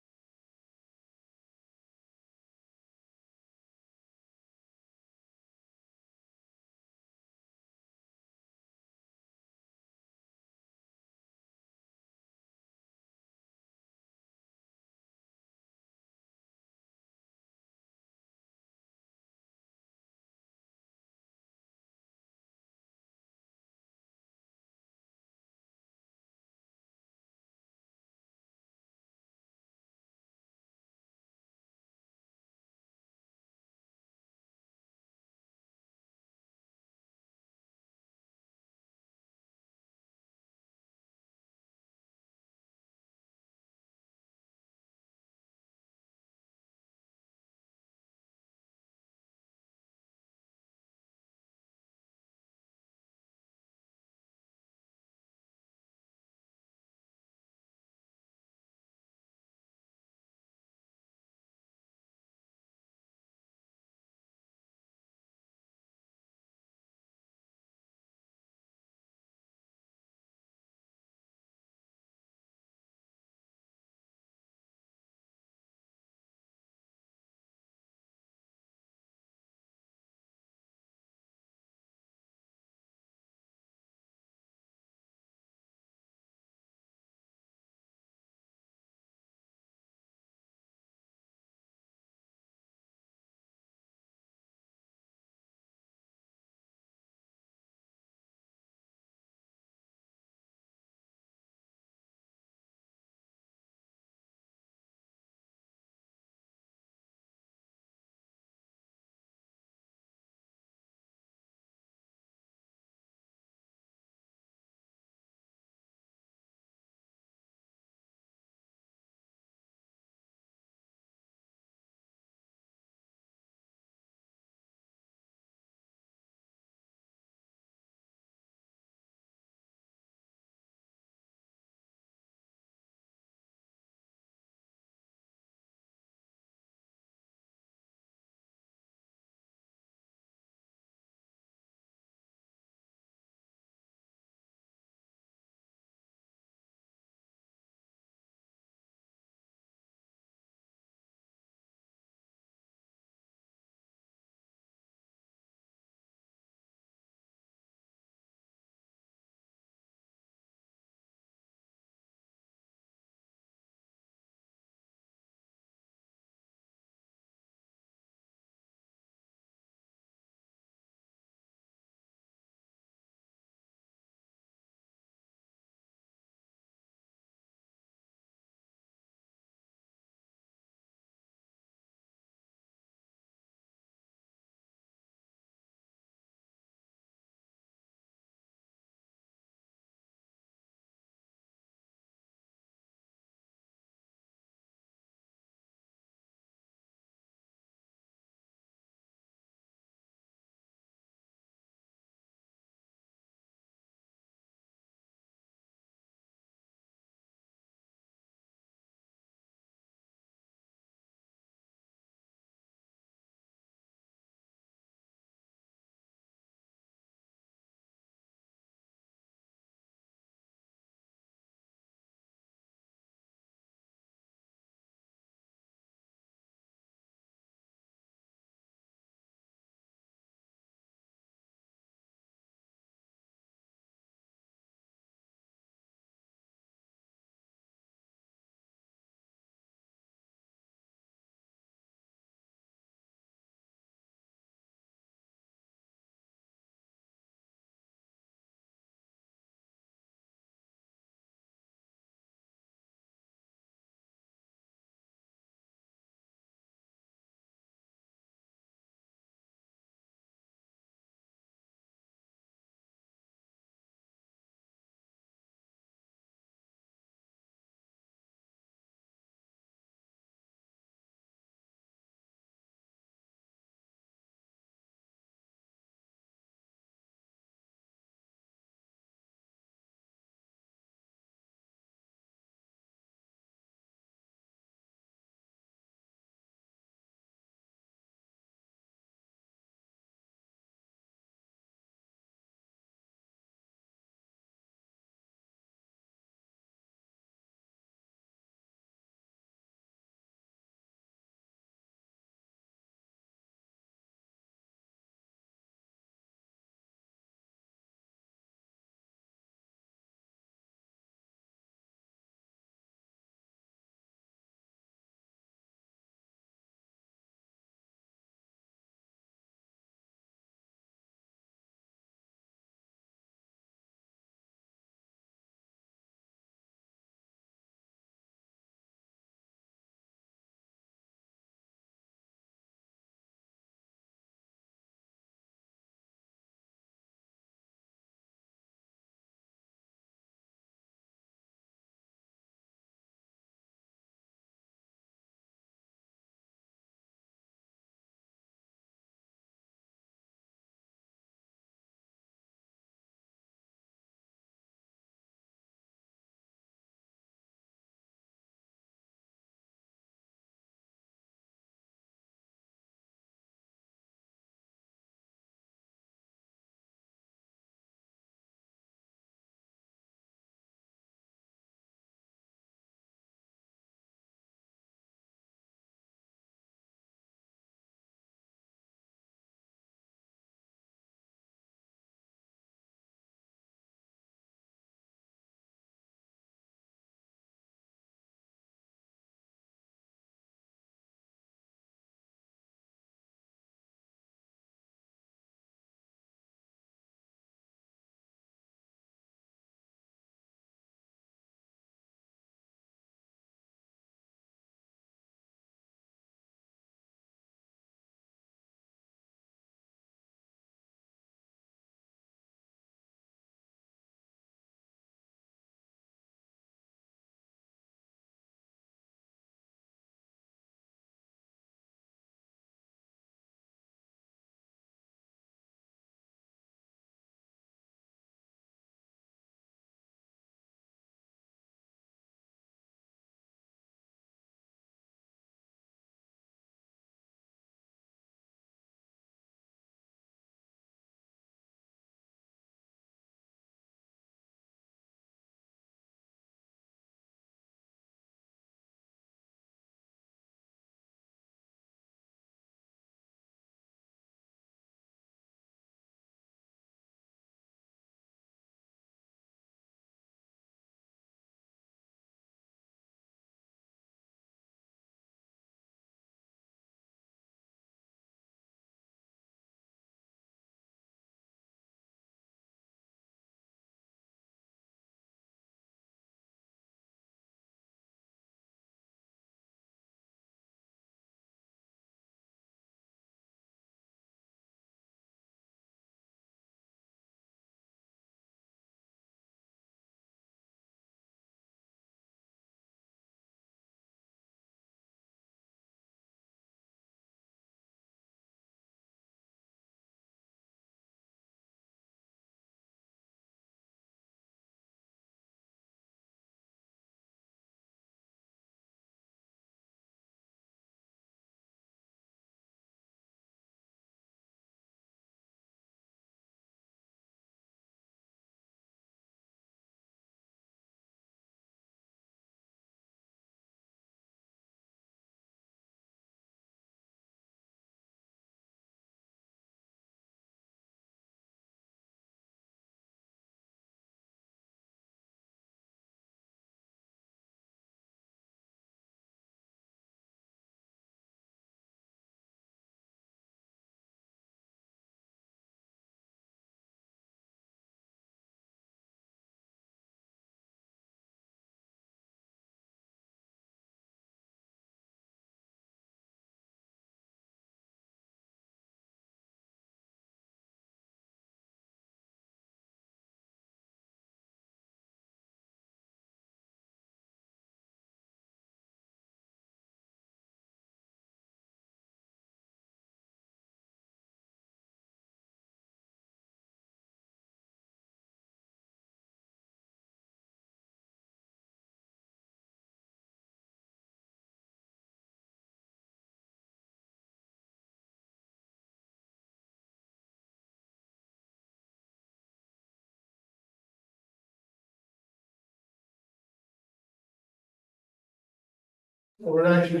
We're actually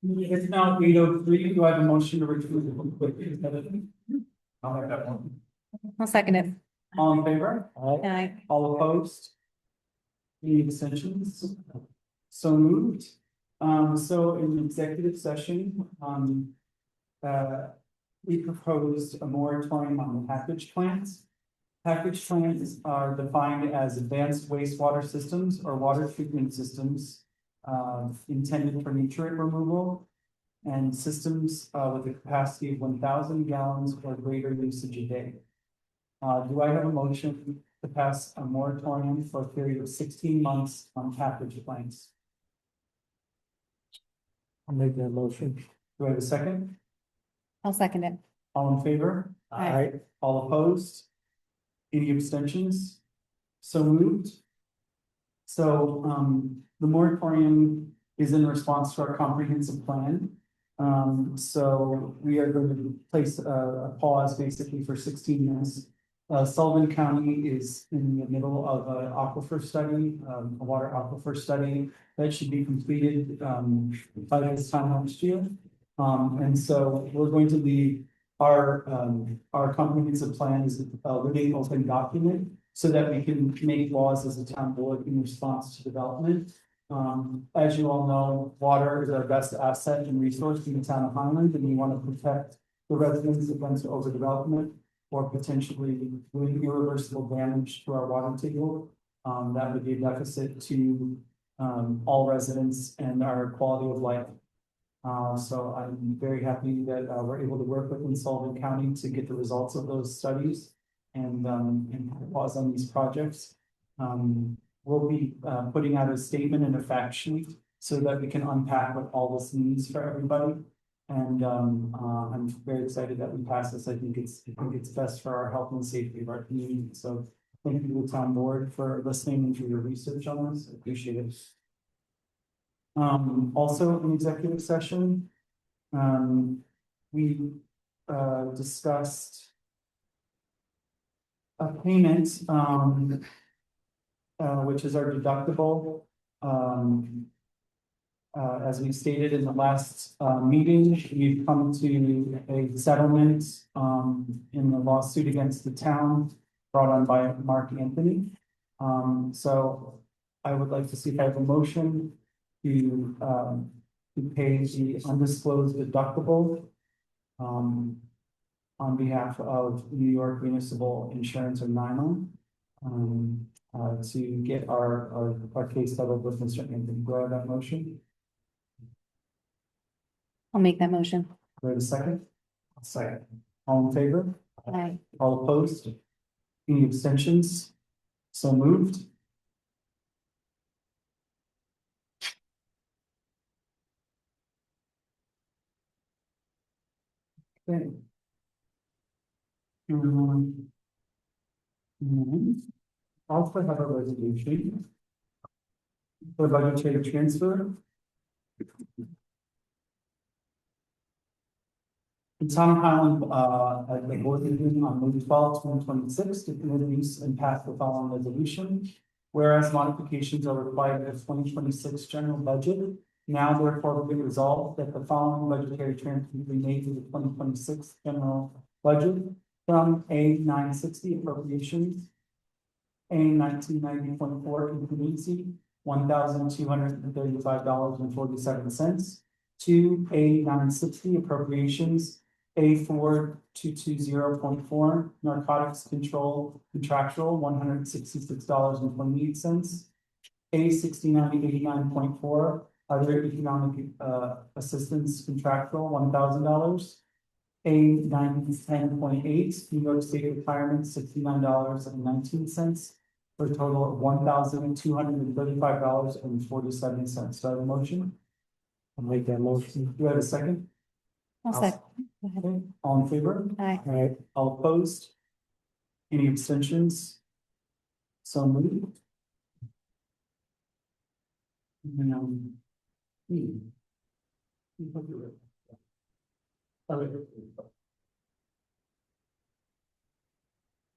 It's now 8:03. Do I have a motion to retrieve the? I'll make that one. I'll second it. All in favor? Aye. All opposed? Any abstentions? So moved. So in executive session, we proposed a moratorium on package plants. Package plants are defined as advanced wastewater systems or water treatment systems intended for nutrient removal and systems with a capacity of 1,000 gallons or greater usage a day. Do I have a motion to pass a moratorium for a period of 16 months on package plants? I'll make that motion. Do I have a second? I'll second it. All in favor? Aye. All opposed? Any abstentions? So moved. So, the moratorium is in response to our comprehensive plan. So we are going to place a pause basically for 16 months. Sullivan County is in the middle of an aquifer study, a water aquifer study that should be completed, by this time next year. And so we're going to leave our comprehensive plan is a living open document so that we can make laws as a town board in response to development. As you all know, water is our best asset and resource in the town of Highland, and we want to protect the residents against overdevelopment or potentially doing irreversible damage to our water table. That would be a deficit to all residents and our quality of life. So I'm very happy that we're able to work with Sullivan County to get the results of those studies and pause on these projects. We'll be putting out a statement and a fact sheet so that we can unpack what all this means for everybody. And I'm very excited that we pass this. I think it's best for our health and safety of our community. So thank you to the town board for listening and for your research on this. I appreciate it. Also in executive session, we discussed a payment, which is our deductible. As we stated in the last meeting, we've come to a settlement in the lawsuit against the town brought on by Mark Anthony. So I would like to see if I have a motion to pay the undisclosed deductible on behalf of New York Municipal Insurance or NYMO to get our case settled with Mr. Anthony. Do I have that motion? I'll make that motion. Do I have a second? Second. All in favor? Aye. All opposed? Any abstentions? So moved. Okay. Also have a resolution for budgetary transfer. The town of Highland, at the board meeting on May 12, 2026, to introduce and pass the following resolution. Whereas modifications are required of 2026 general budget, now therefore be resolved that the following budgetary transfer be made to the 2026 general budget from A 960 appropriations, A 1990.4 contingency, $1,235.47 to A 960 appropriations, A 4220.4 narcotics control contractual, $166.28. A 6989.4 other economic assistance contractual, $1,000. A 910.8 New York State retirement, $69.19 for a total of $1,235.47. Do I have a motion? I'll make that motion. Do I have a second? I'll second. Go ahead. Okay, all in favor? Aye. All right, All opposed? Any abstentions? So moved.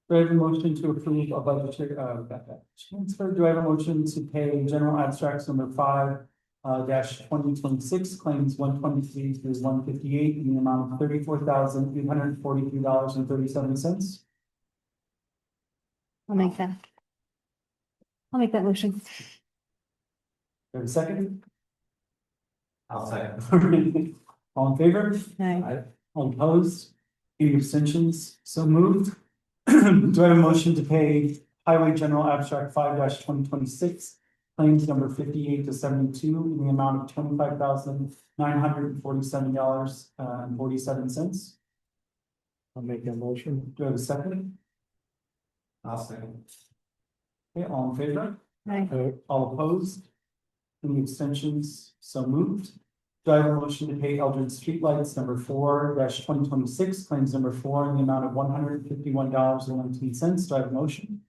Do I have a motion to approve a budget, transfer? Do I have a motion to pay general abstracts number five, dash 2026 claims 123 through 158 in the amount of $34,843.37? I'll make that. I'll make that motion. Do I have a second? I'll second. All in favor? Aye. All opposed? Any abstentions? So moved. Do I have a motion to pay highway general abstract five 2026 claims number 58 to 72 in the amount of $25,947.47? I'll make that motion. Do I have a second? I'll second. Okay, all in favor? Aye. All opposed? Any abstentions? So moved. Do I have a motion to pay Eldred Streetlights number four 2026 claims number 4 in the amount of $151.19? Do I have a motion?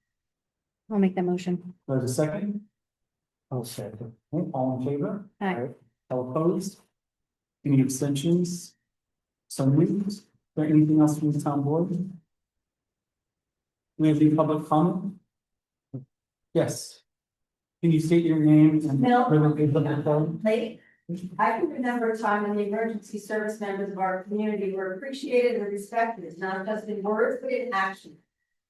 I'll make that motion. Do I have a second? I'll second. Okay, all in favor? Aye. All opposed? Any abstentions? So moved. Is there anything else from the town board? Do we have any public comment? Yes. Can you state your name and? No. Late. I can remember a time when the emergency service members of our community were appreciated and respected, not just in words, but in action.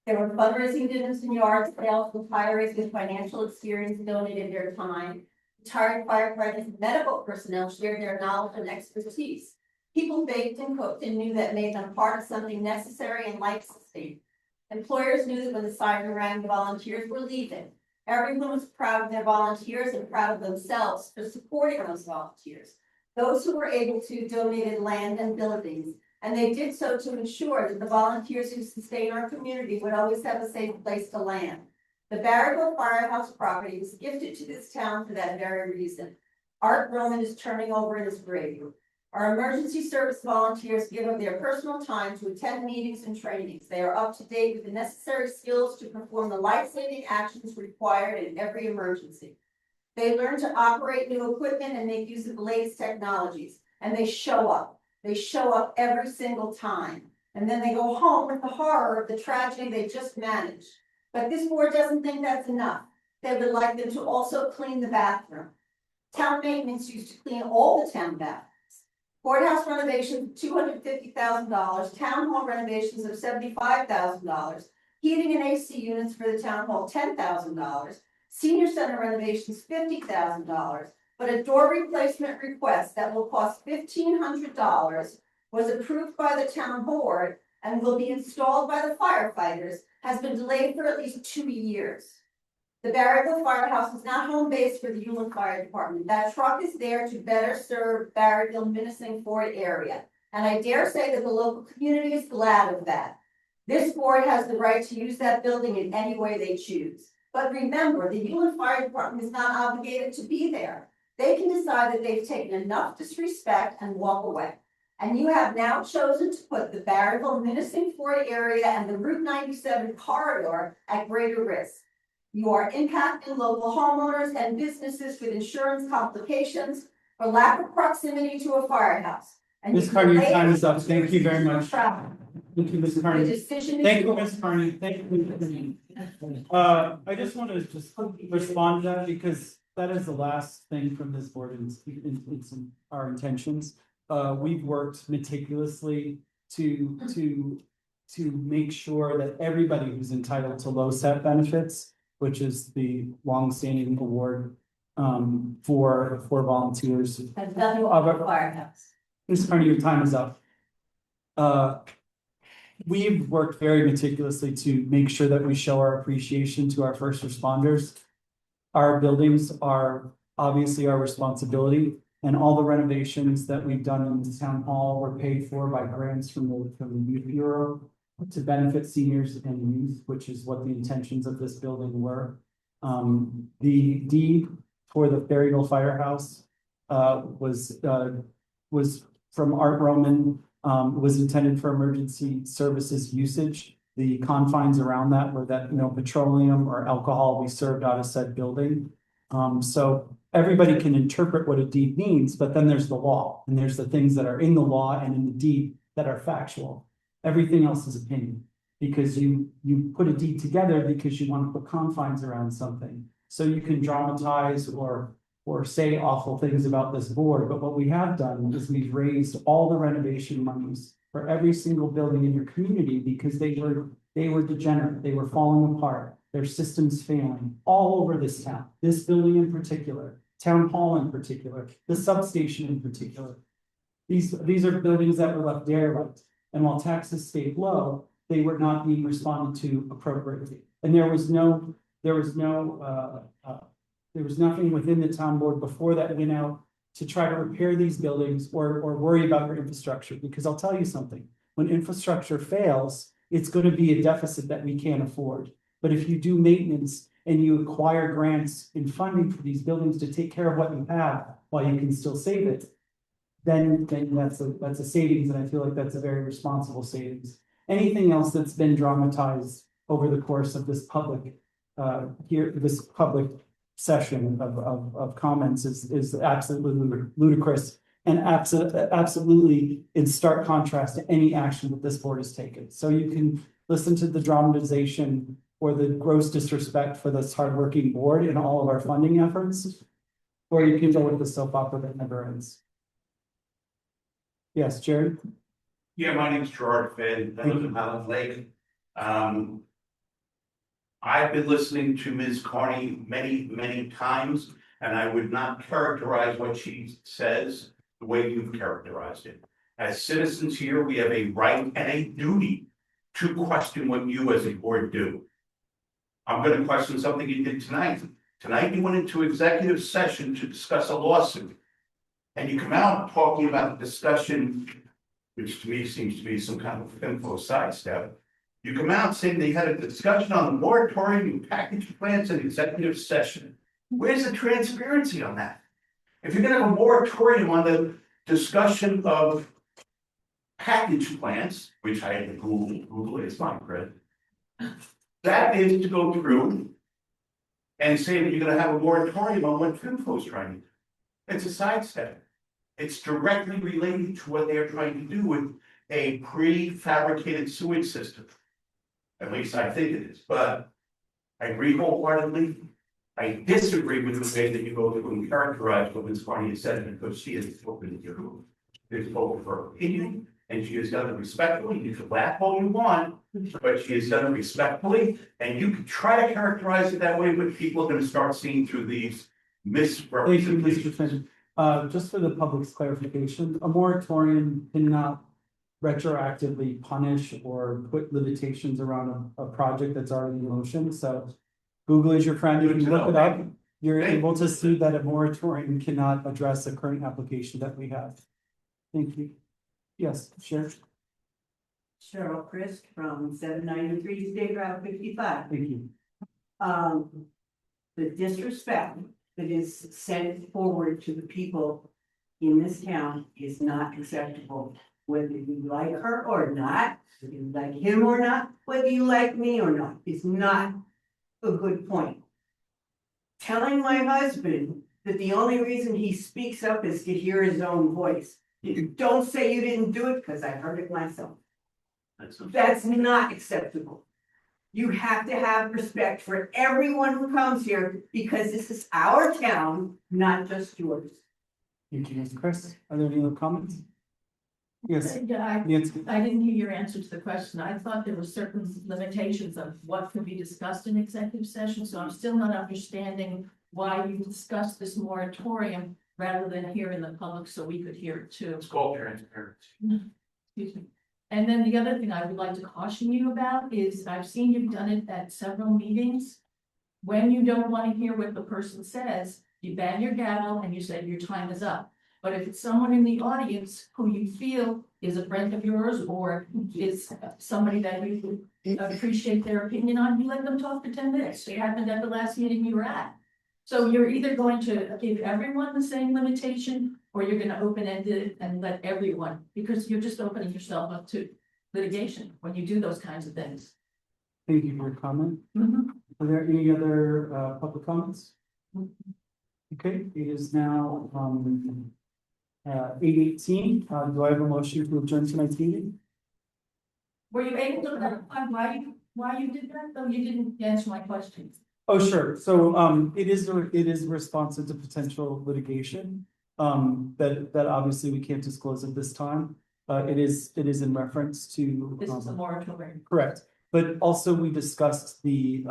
There were fundraising dinners and yard sales with retirees with financial experience donated their time. Retired firefighters and medical personnel shared their knowledge and expertise. People baked and cooked and knew that made them part of something necessary and life-sustaining. Employers knew that when the siren rang, the volunteers were leaving. Everyone was proud of their volunteers and proud of themselves for supporting those volunteers. Those who were able to donated land and buildings, and they did so to ensure that the volunteers who sustain our community would always have a safe place to land. The Barryville Firehouse property was gifted to this town for that very reason. Art Roman is turning over in his grave. Our emergency service volunteers give up their personal time to attend meetings and trainings. They are up to date with the necessary skills to perform the life-saving actions required in every emergency. They learn to operate new equipment and make use of the latest technologies, and they show up. They show up every single time. And then they go home with the horror of the tragedy they just managed. But this board doesn't think that's enough. They would like them to also clean the bathroom. Town maintenance used to clean all the town bathrooms. Courthouse renovations, $250,000, town hall renovations of $75,000, heating and AC units for the town hall, $10,000, senior center renovations, $50,000, but a door replacement request that will cost $1,500 was approved by the town board and will be installed by the firefighters, has been delayed for at least 2 years. The Barryville Firehouse is not home base for the Ullin Fire Department. That truck is there to better serve Barryville, Minising Ford area. And I dare say that the local community is glad of that. This board has the right to use that building in any way they choose. But remember, the Ullin Fire Department is not obligated to be there. They can decide that they've taken enough disrespect and walk away. And you have now chosen to put the Barryville, Minising Ford area and the Route 97 corridor at greater risk. You are impacting local homeowners and businesses with insurance complications for lack of proximity to a firehouse. And Ms. Carney, your time is up. Thank you very much. Travel. Thank you, Ms. The Carney. decision is. Thank you, yours. Ms. Carney. Thank you. I just want to just respond to that because that is the last thing from this board and it's our intentions. We've worked meticulously to make sure that everybody who's entitled to low set benefits, which is the longstanding award for volunteers. Has nothing to do with the firehouse. Ms. Carney, your time is up. We've worked very meticulously to make sure that we show our appreciation to our first responders. Our buildings are obviously our responsibility, and all the renovations that we've done in the town hall were paid for by grants from the Youth Bureau to benefit seniors and youth, which is what the intentions of this building were. The deed for the Berryville Firehouse was from Art Roman, was intended for emergency services usage. The confines around that were that no petroleum or alcohol be served out of said building. So everybody can interpret what a deed means, but then there's the law, and there's the things that are in the law and in the deed that are factual. Everything else is opinion. Because you put a deed together because you want to put confines around something. So you can dramatize or say awful things about this board, but what we have done is we've raised all the renovation monies for every single building in your community because they were degenerate, they were falling apart, their systems failing all over this town, this building in particular, town hall in particular, the substation in particular. These are buildings that were left derelict, and while taxes stayed low, they were not being responded to appropriately. And there was nothing within the town board before that went out to try to repair these buildings or worry about your infrastructure, because I'll tell you something, when infrastructure fails, it's gonna be a deficit that we can't afford. But if you do maintenance and you acquire grants and funding for these buildings to take care of what you have while you can still save it, then that's a savings, and I feel like that's a very responsible savings. Anything else that's been dramatized over the course of this public this public session of comments is absolutely ludicrous and absolutely in stark contrast to any action that this board has taken. So you can listen to the dramatization or the gross disrespect for this hardworking board in all of our funding efforts, or you can go with the soap opera that never ends. Yes, Jerry? Yeah, my name's Gerard Finn. I live in Highland Lake. I've been listening to Ms. Carney many times, and I would not characterize what she says the way you've characterized it. As citizens here, we have a right and a duty to question what you as a board do. I'm gonna question something you did tonight. Tonight, you went into executive session to discuss a lawsuit. And you come out talking about the discussion, which to me seems to be some kind of info sidestep. You come out saying they had a discussion on the moratorium and package plans in executive session. Where's the transparency on that? If you're gonna have a moratorium on the discussion of package plans, which I had to Google it, it's fine, Fred. That is to go through and say that you're gonna have a moratorium on what FinFo is trying to do. It's a sidestep. It's directly related to what they're trying to do with a prefabricated sewage system. At least I think it is, but I agree wholeheartedly. I disagree with the way that you go through and characterize what Ms. Carney has said, because she is open to you. It's open for her opinion, and she has done it respectfully. You can laugh all you want, but she has done it respectfully, and you can try to characterize it that way, but people are gonna start seeing through these Thank you, Mr. misrepresentations. Finn. Just for the public's clarification, a moratorium cannot retroactively punish or put limitations around a project that's already in motion, so Google is your friend, you can look it up. You're able to see that a moratorium cannot address a current application that we have. Thank you. Yes, Sharon? Cheryl Christ from 793 State Route 55. Thank you. The disrespect that is sent forward to the people in this town is not acceptable. Whether you like her or not, whether you like him or not, whether you like me or not, is not a good point. Telling my husband that the only reason he speaks up is to hear his own voice. Don't say you didn't do it, because I heard it myself. That's not acceptable. You have to have respect for everyone who comes here, because this is our town, not just yours. Thank you, Ms. Chris. Are there any other comments? Yes, Yeah, Nancy. I didn't hear your answer to the question. I thought there were certain limitations of what could be discussed in executive session, so I'm still not understanding why you discussed this moratorium rather than here in the public so we could hear it too. It's called transparency. Excuse me. And then the other thing I would like to caution you about is I've seen you've done it at several meetings. When you don't want to hear what the person says, you bang your gavel and you say your time is up. But if it's someone in the audience who you feel is a friend of yours or is somebody that you appreciate their opinion on, you let them talk for 10 minutes. It happened at the last meeting you were at. So you're either going to give everyone the same limitation or you're going to open-end it and let everyone, because you're just opening yourself up to litigation when you do those kinds of things. Thank you for your comment. Mhm. Are there any other public comments? Okay, it is now 8:18. Do I have a motion to adjourn tonight's meeting? Were you able to clarify why you did that, though? You didn't answer my questions. Oh, sure. So, it is responsive to potential litigation. That obviously we can't disclose at this time. It is in reference to. This is a moratorium. Correct, but also we discussed the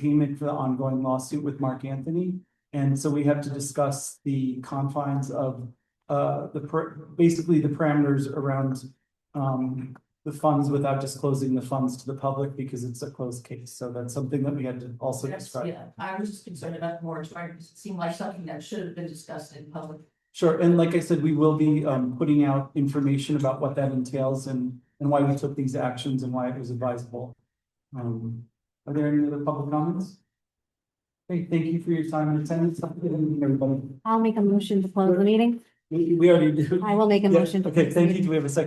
payment for the ongoing lawsuit with Mark Anthony. And so we have to discuss the confines of, basically the parameters around, the funds without disclosing the funds to the public because it's a closed case. So that's something that we had to also That's- describe. Yeah, I was just concerned about the moratorium, because it seemed like something that should have been discussed in public. Sure, and like I said, we will be putting out information about what that entails and why we took these actions and why it was advisable. Are there any other public comments? Okay, thank you for your time and attendance. Everybody. I'll make a motion to close the meeting. We already did. I will make a Yeah, motion. to Okay, close the thank you. meeting. Do we have a second?